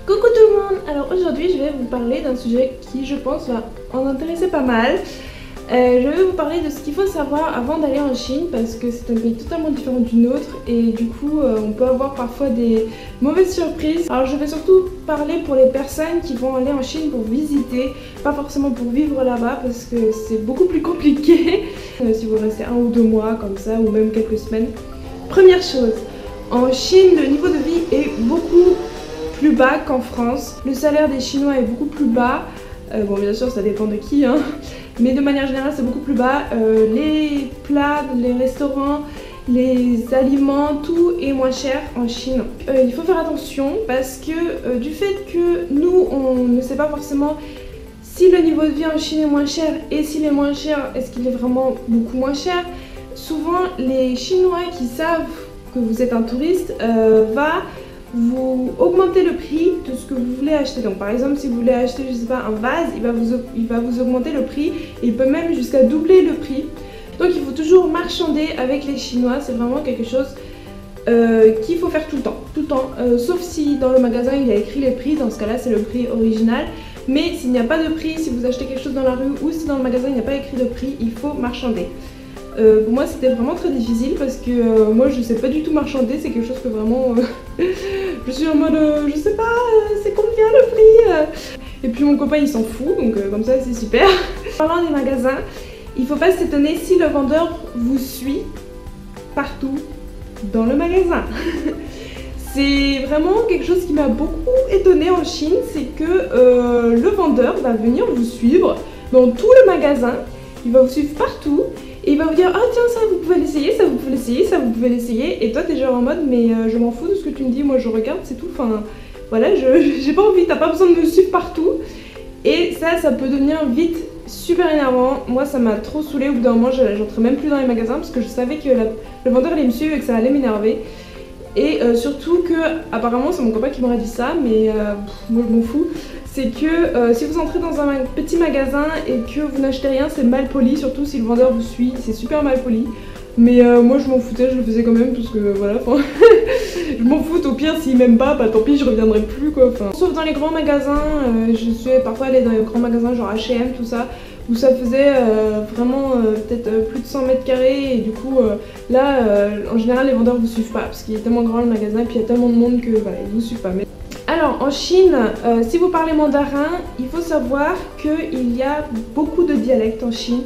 Coucou tout le monde. Alors aujourd'hui je vais vous parler d'un sujet qui je pense va en intéresser pas mal. Je vais vous parler de ce qu'il faut savoir avant d'aller en Chine parce que c'est un pays totalement différent du nôtre et du coup on peut avoir parfois des mauvaises surprises. Alors je vais surtout parler pour les personnes qui vont aller en Chine pour visiter, pas forcément pour vivre là-bas parce que c'est beaucoup plus compliqué si vous restez 1 ou 2 mois comme ça ou même quelques semaines. Première chose, en Chine le niveau de vie est beaucoup plus bas qu'en France. Le salaire des Chinois est beaucoup plus bas. Bon bien sûr ça dépend de qui hein. Mais de manière générale c'est beaucoup plus bas. Les plats, les restaurants, les aliments, tout est moins cher en Chine. Il faut faire attention parce que du fait que nous on ne sait pas forcément si le niveau de vie en Chine est moins cher et s'il est moins cher, est-ce qu'il est vraiment beaucoup moins cher. Souvent les Chinois qui savent que vous êtes un touriste va vous augmentez le prix de ce que vous voulez acheter. Donc par exemple si vous voulez acheter je sais pas un vase, il va vous augmenter le prix et il peut même jusqu'à doubler le prix. Donc il faut toujours marchander avec les Chinois, c'est vraiment quelque chose qu'il faut faire tout le temps, sauf si dans le magasin il y a écrit les prix, dans ce cas là c'est le prix original. Mais s'il n'y a pas de prix, si vous achetez quelque chose dans la rue ou si dans le magasin il n'y a pas écrit de prix, il faut marchander. Pour moi c'était vraiment très difficile parce que moi je sais pas du tout marchander, c'est quelque chose que vraiment je suis en mode je sais pas c'est combien le prix et puis mon copain il s'en fout donc comme ça c'est super. Parlant des magasins, il faut pas s'étonner si le vendeur vous suit partout dans le magasin. C'est vraiment quelque chose qui m'a beaucoup étonnée en Chine, c'est que le vendeur va venir vous suivre dans tout le magasin, il va vous suivre partout. Et il va vous dire ah tiens ça vous pouvez l'essayer, ça vous pouvez l'essayer, ça vous pouvez l'essayer. Et toi t'es genre en mode mais je m'en fous de ce que tu me dis, moi je regarde c'est tout. Enfin voilà, j'ai pas envie, t'as pas besoin de me suivre partout. Et ça peut devenir vite super énervant. Moi ça m'a trop saoulée, au bout d'un moment j'entrais même plus dans les magasins parce que je savais que le vendeur allait me suivre et que ça allait m'énerver. Et surtout que apparemment c'est mon copain qui m'aurait dit ça mais moi je m'en fous. C'est que si vous entrez dans un petit magasin et que vous n'achetez rien, c'est mal poli, surtout si le vendeur vous suit, c'est super mal poli. Mais moi je m'en foutais, je le faisais quand même parce que voilà, je m'en fous, au pire s'il m'aime pas, bah tant pis je reviendrai plus quoi. Sauf dans les grands magasins, je suis parfois allée dans les grands magasins genre H&M tout ça, où ça faisait vraiment peut-être plus de 100 mètres carrés et du coup là en général les vendeurs vous suivent pas parce qu'il est tellement grand le magasin et puis il y a tellement de monde que voilà, ils vous suivent pas. Alors en Chine, si vous parlez mandarin, il faut savoir qu'il y a beaucoup de dialectes en Chine.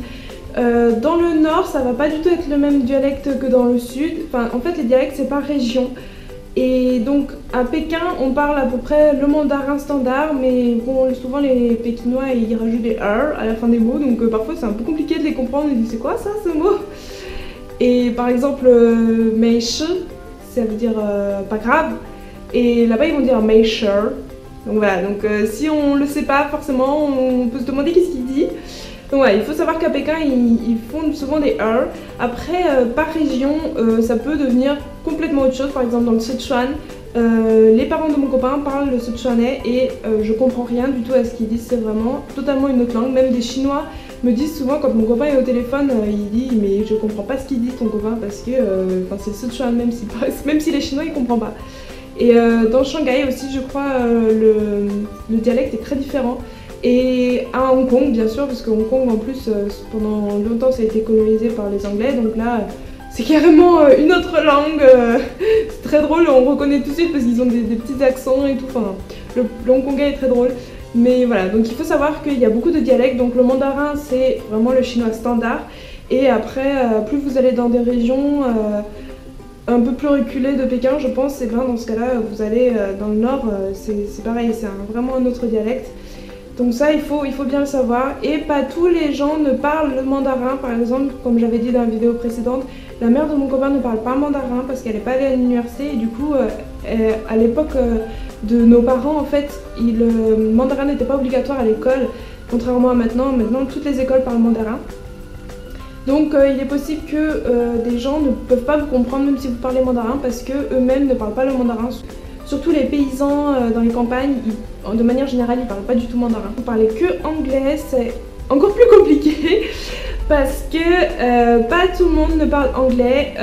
Dans le nord, ça va pas du tout être le même dialecte que dans le sud. Enfin, en fait, les dialectes, c'est par région. Et donc, à Pékin, on parle à peu près le mandarin standard, mais bon, souvent les Pékinois, ils rajoutent des R à la fin des mots, donc parfois c'est un peu compliqué de les comprendre. Ils disent c'est quoi ça, ce mot? Et par exemple, meishi, ça veut dire pas grave. Et là-bas ils vont dire make sure. Donc voilà, donc si on le sait pas forcément, on peut se demander qu'est-ce qu'il dit. Donc voilà, il faut savoir qu'à Pékin ils font souvent des R. Après par région ça peut devenir complètement autre chose. Par exemple dans le Sichuan, les parents de mon copain parlent le Sichuanais et je comprends rien du tout à ce qu'ils disent, c'est vraiment totalement une autre langue. Même des Chinois me disent souvent quand mon copain est au téléphone, il dit mais je comprends pas ce qu'il dit ton copain parce que c'est le Sichuan même si les Chinois ils comprennent pas. Et dans Shanghai aussi je crois le dialecte est très différent. Et à Hong Kong bien sûr parce que Hong Kong en plus pendant longtemps ça a été colonisé par les Anglais donc là c'est carrément une autre langue. C'est très drôle, on reconnaît tout de suite parce qu'ils ont des petits accents et tout, enfin le hongkongais est très drôle. Mais voilà, donc il faut savoir qu'il y a beaucoup de dialectes, donc le mandarin c'est vraiment le chinois standard. Et après plus vous allez dans des régions un peu plus reculé de Pékin, je pense, et bien dans ce cas-là, vous allez dans le nord, c'est pareil, c'est vraiment un autre dialecte. Donc ça, il faut bien le savoir. Et pas tous les gens ne parlent le mandarin, par exemple, comme j'avais dit dans la vidéo précédente, la mère de mon copain ne parle pas mandarin parce qu'elle n'est pas allée à l'université et du coup, à l'époque de nos parents, en fait, le mandarin n'était pas obligatoire à l'école, contrairement à maintenant. Maintenant, toutes les écoles parlent mandarin. Donc il est possible que des gens ne peuvent pas vous comprendre même si vous parlez mandarin parce qu'eux-mêmes ne parlent pas le mandarin. Surtout les paysans dans les campagnes, de manière générale, ils ne parlent pas du tout mandarin. Vous parlez que anglais, c'est encore plus compliqué parce que pas tout le monde ne parle anglais.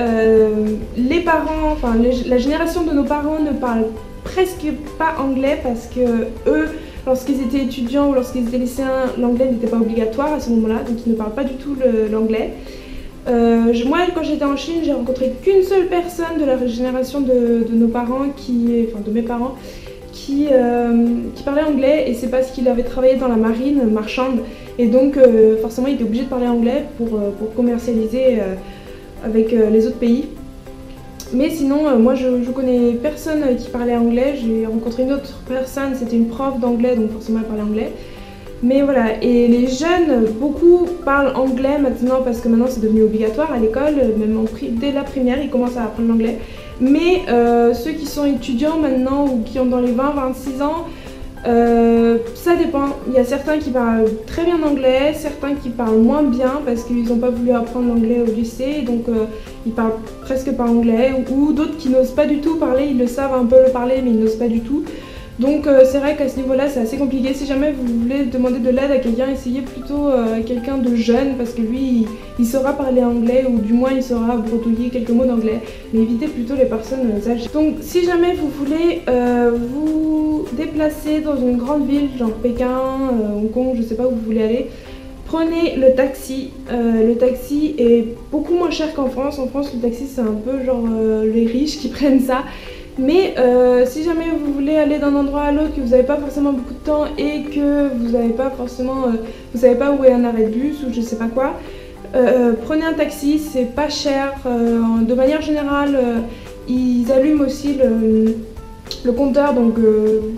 Les parents, enfin la génération de nos parents ne parle presque pas anglais parce que eux, lorsqu'ils étaient étudiants ou lorsqu'ils étaient lycéens, l'anglais n'était pas obligatoire à ce moment-là, donc ils ne parlent pas du tout l'anglais. Moi, quand j'étais en Chine, j'ai rencontré qu'une seule personne de la génération de nos parents, enfin de mes parents, qui parlait anglais, et c'est parce qu'il avait travaillé dans la marine marchande, et donc forcément il était obligé de parler anglais pour commercialiser avec les autres pays. Mais sinon, moi je connais personne qui parlait anglais. J'ai rencontré une autre personne, c'était une prof d'anglais, donc forcément elle parlait anglais. Mais voilà, et les jeunes, beaucoup parlent anglais maintenant parce que maintenant c'est devenu obligatoire à l'école, même dès la primaire ils commencent à apprendre l'anglais. Mais ceux qui sont étudiants maintenant ou qui ont dans les 20-26 ans, ça dépend. Il y a certains qui parlent très bien anglais, certains qui parlent moins bien parce qu'ils n'ont pas voulu apprendre l'anglais au lycée, donc ils parlent presque pas anglais, ou d'autres qui n'osent pas du tout parler, ils le savent un peu le parler mais ils n'osent pas du tout. Donc c'est vrai qu'à ce niveau-là c'est assez compliqué. Si jamais vous voulez demander de l'aide à quelqu'un, essayez plutôt quelqu'un de jeune parce que lui il saura parler anglais, ou du moins il saura bredouiller quelques mots d'anglais, mais évitez plutôt les personnes âgées. Donc si jamais vous voulez vous déplacer dans une grande ville genre Pékin, Hong Kong, je sais pas où vous voulez aller, prenez le taxi. Le taxi est beaucoup moins cher qu'en France. En France le taxi c'est un peu genre les riches qui prennent ça. Mais si jamais vous voulez aller d'un endroit à l'autre, que vous n'avez pas forcément beaucoup de temps et que vous n'avez pas forcément, vous savez pas où est un arrêt de bus ou je sais pas quoi, prenez un taxi, c'est pas cher. De manière générale, ils allument aussi le compteur, donc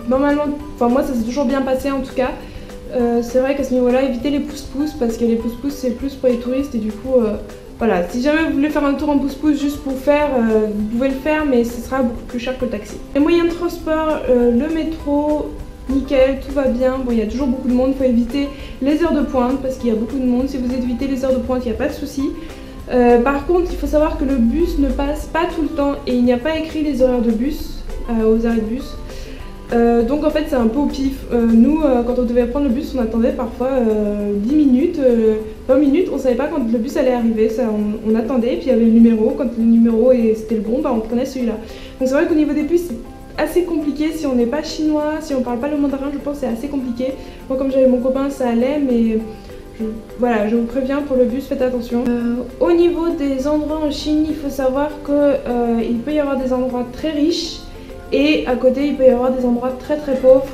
normalement, enfin moi ça s'est toujours bien passé en tout cas. C'est vrai qu'à ce niveau-là, évitez les pousse-pousse parce que les pousse-pousse c'est plus pour les touristes, et du coup voilà, si jamais vous voulez faire un tour en pousse-pousse juste pour faire, vous pouvez le faire, mais ce sera beaucoup plus cher que le taxi. Les moyens de transport, le métro, nickel, tout va bien. Bon, il y a toujours beaucoup de monde, il faut éviter les heures de pointe parce qu'il y a beaucoup de monde. Si vous évitez les heures de pointe, il n'y a pas de souci. Par contre, il faut savoir que le bus ne passe pas tout le temps et il n'y a pas écrit les horaires de bus aux arrêts de bus. Donc en fait c'est un peu au pif. Nous quand on devait prendre le bus on attendait parfois 10 minutes, 20 minutes, on savait pas quand le bus allait arriver, ça, on attendait, puis il y avait le numéro, quand le numéro c'était le bon, bah, on prenait celui-là. Donc c'est vrai qu'au niveau des bus c'est assez compliqué si on n'est pas chinois, si on parle pas le mandarin, je pense que c'est assez compliqué. Moi comme j'avais mon copain ça allait, mais voilà, je vous préviens pour le bus, faites attention. Au niveau des endroits en Chine, il faut savoir qu'il peut y avoir des endroits très riches. Et à côté, il peut y avoir des endroits très très pauvres.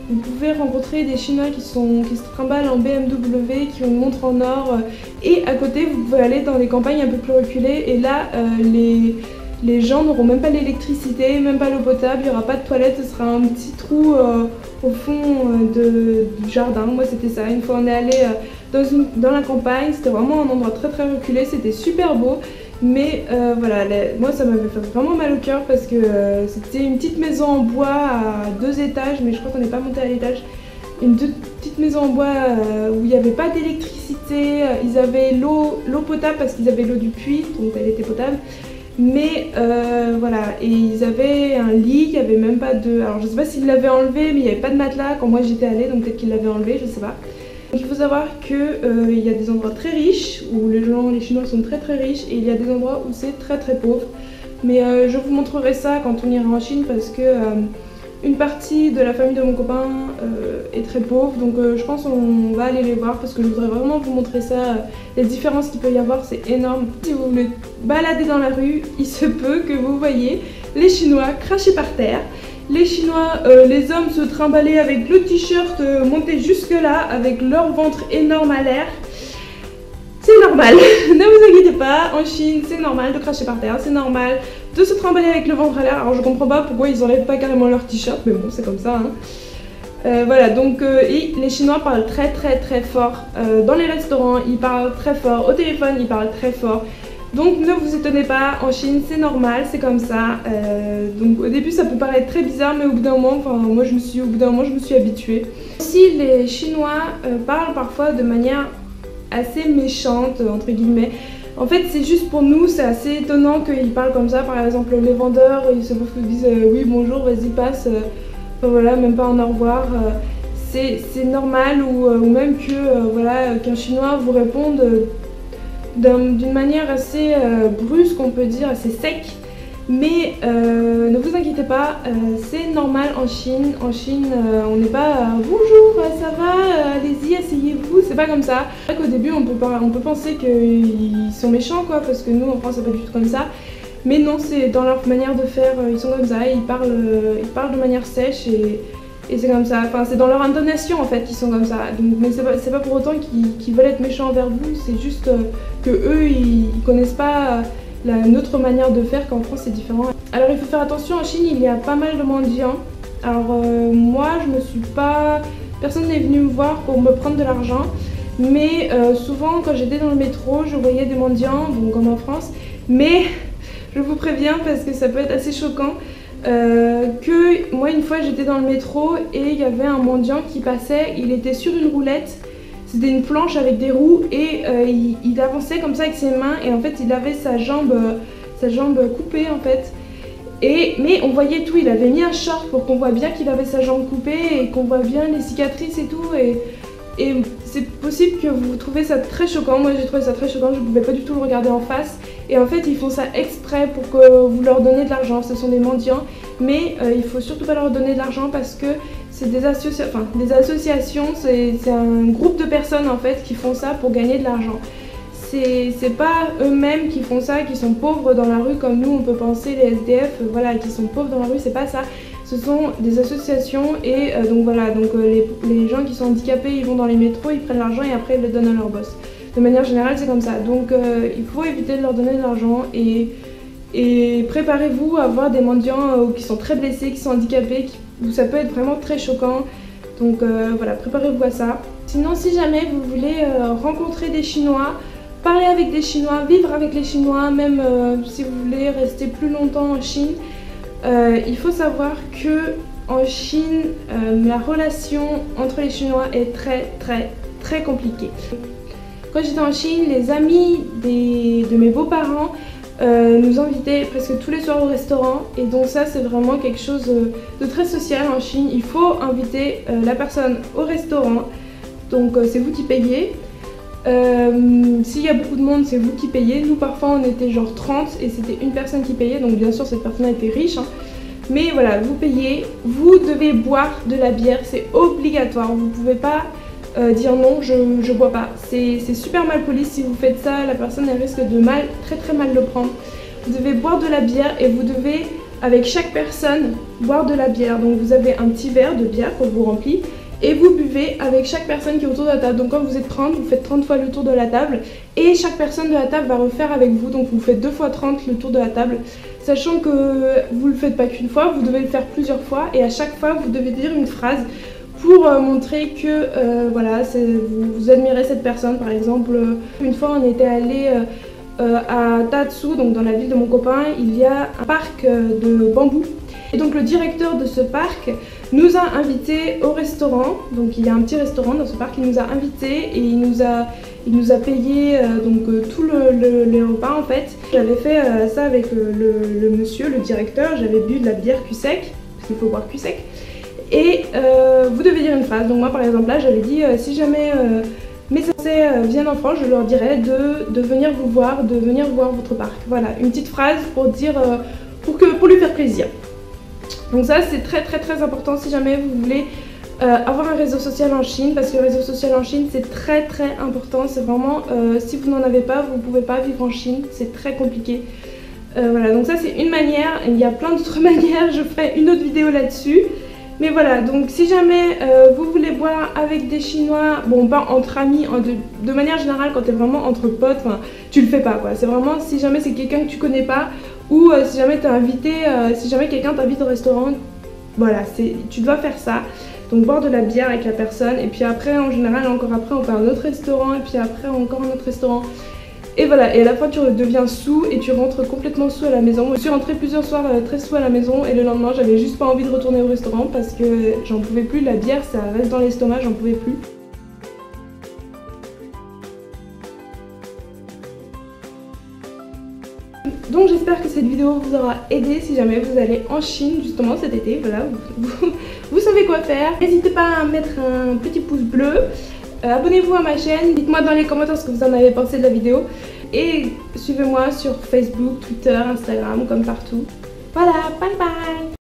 Vous pouvez rencontrer des Chinois qui se trimballent en BMW, qui ont une montre en or. Et à côté, vous pouvez aller dans des campagnes un peu plus reculées. Et là, les gens n'auront même pas l'électricité, même pas l'eau potable. Il n'y aura pas de toilette, ce sera un petit trou au fond du jardin. Moi, c'était ça. Une fois, on est allé dans la campagne. C'était vraiment un endroit très très reculé. C'était super beau. Mais voilà, moi ça m'avait fait vraiment mal au cœur parce que c'était une petite maison en bois à 2 étages, mais je crois qu'on n'est pas monté à l'étage. Une petite maison en bois où il n'y avait pas d'électricité, ils avaient l'eau potable parce qu'ils avaient l'eau du puits, donc elle était potable. Mais voilà, et ils avaient un lit, il n'y avait même pas de... Alors je sais pas s'ils l'avaient enlevé, mais il n'y avait pas de matelas quand moi j'étais allée, donc peut-être qu'ils l'avaient enlevé, je sais pas. Donc il faut savoir qu'il y a des endroits très riches où les Chinois sont très très riches, et il y a des endroits où c'est très très pauvre. Mais je vous montrerai ça quand on ira en Chine parce que une partie de la famille de mon copain est très pauvre, donc je pense qu'on va aller les voir parce que je voudrais vraiment vous montrer ça. Les différences qu'il peut y avoir, c'est énorme. Si vous voulez balader dans la rue, il se peut que vous voyez les Chinois cracher par terre. Les Chinois, les hommes se trimballer avec le t-shirt monté jusque là, avec leur ventre énorme à l'air. C'est normal, ne vous inquiétez pas, en Chine c'est normal de cracher par terre, c'est normal de se trimballer avec le ventre à l'air. Alors je comprends pas pourquoi ils enlèvent pas carrément leur t-shirt, mais bon c'est comme ça hein. Voilà, donc et les Chinois parlent très très très fort. Dans les restaurants ils parlent très fort, au téléphone ils parlent très fort. Donc ne vous étonnez pas, en Chine c'est normal, c'est comme ça. Donc au début ça peut paraître très bizarre, mais au bout d'un moment, enfin moi je me suis habituée. Aussi les Chinois parlent parfois de manière assez méchante entre guillemets. En fait c'est juste pour nous, c'est assez étonnant qu'ils parlent comme ça. Par exemple les vendeurs ils se disent oui bonjour, vas-y passe, enfin, voilà, même pas un au revoir. C'est normal, ou même que voilà, qu'un Chinois vous réponde d'une manière assez brusque, on peut dire, assez sec. Mais ne vous inquiétez pas, c'est normal en Chine. En Chine, on n'est pas bonjour, ça va, allez-y, asseyez-vous. C'est pas comme ça. C'est vrai qu'au début, on peut penser qu'ils sont méchants, quoi, parce que nous en France, c'est pas du tout comme ça. Mais non, c'est dans leur manière de faire, ils sont comme ça, ils parlent de manière sèche et c'est comme ça. Enfin, c'est dans leur intonation en fait qu'ils sont comme ça. Donc, mais c'est pas pour autant qu'ils veulent être méchants envers vous, c'est juste que eux, ils connaissent pas notre manière de faire, qu'en France c'est différent. Alors il faut faire attention, en Chine il y a pas mal de mendiants. Alors moi je me suis pas... Personne n'est venu me voir pour me prendre de l'argent. Mais souvent quand j'étais dans le métro je voyais des mendiants, bon, comme en France. Mais je vous préviens parce que ça peut être assez choquant. Que moi une fois j'étais dans le métro et il y avait un mendiant qui passait, il était sur une roulette. C'était une planche avec des roues et il avançait comme ça avec ses mains et en fait il avait sa jambe coupée en fait. Mais on voyait tout, il avait mis un short pour qu'on voit bien qu'il avait sa jambe coupée et qu'on voit bien les cicatrices et tout. Et c'est possible que vous trouvez ça très choquant, moi j'ai trouvé ça très choquant, je ne pouvais pas du tout le regarder en face. Et en fait ils font ça exprès pour que vous leur donnez de l'argent, ce sont des mendiants. Mais il faut surtout pas leur donner de l'argent parce que c'est des associations, c'est un groupe de personnes en fait qui font ça pour gagner de l'argent. C'est pas eux-mêmes qui font ça, qui sont pauvres dans la rue comme nous on peut penser les SDF, voilà, qui sont pauvres dans la rue, c'est pas ça. Ce sont des associations et donc voilà, donc les gens qui sont handicapés ils vont dans les métros, ils prennent l'argent et après ils le donnent à leur boss. De manière générale c'est comme ça, donc il faut éviter de leur donner de l'argent et préparez-vous à voir des mendiants qui sont très blessés, qui sont handicapés, où ça peut être vraiment très choquant. Donc voilà, préparez-vous à ça. Sinon si jamais vous voulez rencontrer des Chinois, parler avec des Chinois, vivre avec les Chinois, même si vous voulez rester plus longtemps en Chine, il faut savoir que en Chine, la relation entre les Chinois est très compliquée. Quand j'étais en Chine, les amis de mes beaux-parents nous invitaient presque tous les soirs au restaurant et donc ça c'est vraiment quelque chose de très social en Chine. Il faut inviter la personne au restaurant, donc c'est vous qui payez. S'il y a beaucoup de monde, c'est vous qui payez. Nous parfois on était genre 30 et c'était une personne qui payait, donc bien sûr cette personne était riche, hein. Mais voilà, vous payez, vous devez boire de la bière, c'est obligatoire, vous pouvez pas dire non, je bois pas. C'est super mal poli, si vous faites ça, la personne elle risque de très mal le prendre. Vous devez boire de la bière et vous devez, avec chaque personne, boire de la bière. Donc vous avez un petit verre de bière qu'on vous remplit et vous buvez avec chaque personne qui est autour de la table. Donc quand vous êtes 30, vous faites 30 fois le tour de la table et chaque personne de la table va refaire avec vous. Donc vous faites 2 fois 30 le tour de la table. Sachant que vous ne le faites pas qu'une fois, vous devez le faire plusieurs fois et à chaque fois vous devez dire une phrase pour montrer que voilà, vous admirez cette personne. Par exemple, une fois on était allé à Tatsu, donc dans la ville de mon copain, il y a un parc de bambou. Et donc le directeur de ce parc nous a invités au restaurant. Donc il y a un petit restaurant dans ce parc, il nous a invités et il nous a payé tout le repas en fait. J'avais fait ça avec le monsieur, le directeur, j'avais bu de la bière cul sec, parce qu'il faut boire cul sec. Et vous devez dire une phrase. Donc moi par exemple là j'avais dit si jamais mes Français viennent en France, je leur dirais de venir vous voir, de venir voir votre parc. Voilà, une petite phrase pour dire pour lui faire plaisir. Donc ça c'est très important si jamais vous voulez avoir un réseau social en Chine, parce que le réseau social en Chine c'est très important. C'est vraiment si vous n'en avez pas, vous ne pouvez pas vivre en Chine, c'est très compliqué. Voilà, donc ça c'est une manière, il y a plein d'autres manières, je ferai une autre vidéo là-dessus. Mais voilà, donc si jamais vous voulez boire avec des Chinois, bon pas entre amis, de manière générale quand t'es vraiment entre potes, tu le fais pas quoi. C'est vraiment si jamais c'est quelqu'un que tu connais pas, ou si jamais t'es invité, si jamais quelqu'un t'invite au restaurant, voilà, tu dois faire ça. Donc boire de la bière avec la personne, et puis après en général encore après on fait un autre restaurant, et puis après encore un autre restaurant. Et voilà, et à la fin tu deviens sous et tu rentres complètement sous à la maison. Je suis rentrée plusieurs soirs très sous à la maison et le lendemain j'avais juste pas envie de retourner au restaurant parce que j'en pouvais plus, la bière ça reste dans l'estomac, j'en pouvais plus. Donc j'espère que cette vidéo vous aura aidé si jamais vous allez en Chine justement cet été, voilà, vous savez quoi faire. N'hésitez pas à mettre un petit pouce bleu. Abonnez-vous à ma chaîne, dites-moi dans les commentaires ce que vous en avez pensé de la vidéo. et suivez-moi sur Facebook, Twitter, Instagram, comme partout. Voilà, bye bye!